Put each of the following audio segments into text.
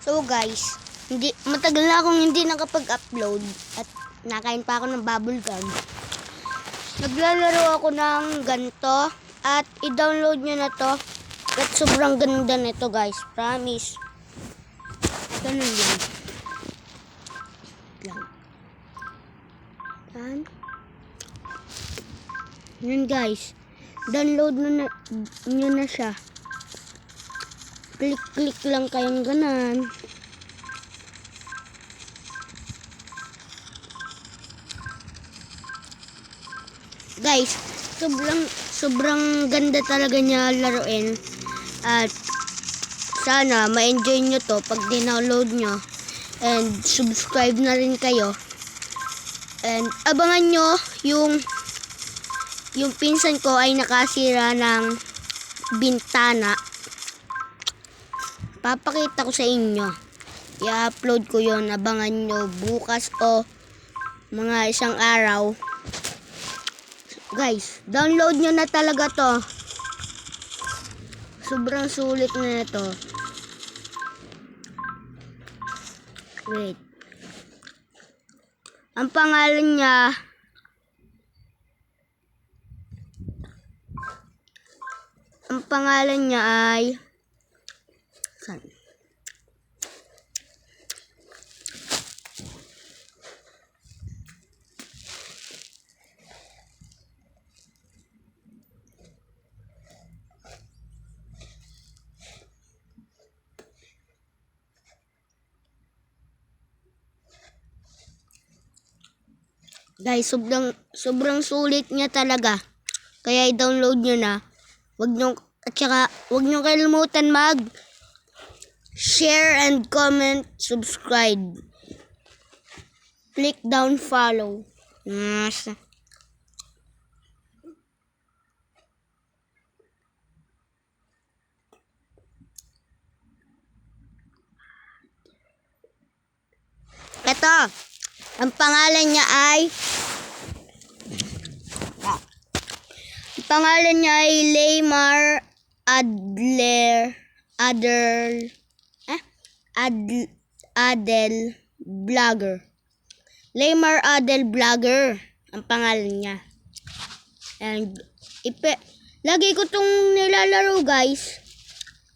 So guys, matagal na akong hindi nakapag-upload at nakain pa ako ng bubble gum. Naglalaro ako ng ganito at i-download nyo na to. At sobrang ganda nito guys, promise. Ganun yan. Yan guys, download nyo na siya. Click lang kayong ganan. Guys, sobrang ganda talaga niya laruin. At sana ma-enjoy nyo to pag dinownload nyo. And subscribe na rin kayo. And abangan nyo yung pinsan ko ay nakasira ng bintana. Papakita ko sa inyo. I-upload ko yon. Abangan nyo bukas o mga isang araw. Guys, download nyo na talaga to. Sobrang sulit na ito. Wait. Ang pangalan niya ay guys, sobrang sulit niya talaga. Kaya i-download nyo na. At saka, wag nyo kalimutan share and comment, subscribe. Click down follow. Ito, ang pangalan niya ay Leymar Adel Vlogger. Leymar Adel Vlogger ang pangalan niya. And lagi ko tong nilalaro guys.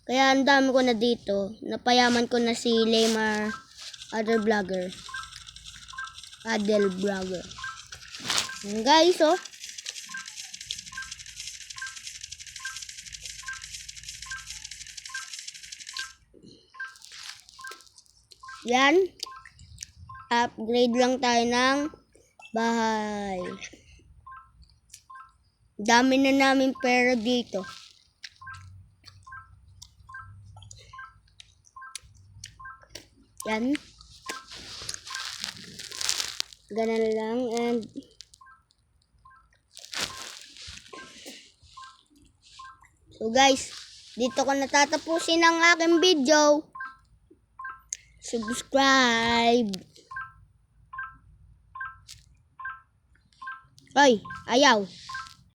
Kaya ang dami ko na dito. Napayaman ko na si Leymar Adel Vlogger. Yan guys, oh. Yan. Upgrade lang tayo ng bahay. Dami na namin pera dito. Yan. Ganun lang. And so guys, dito ko natatapusin ang aking video. Subscribe. Ay, ayaw.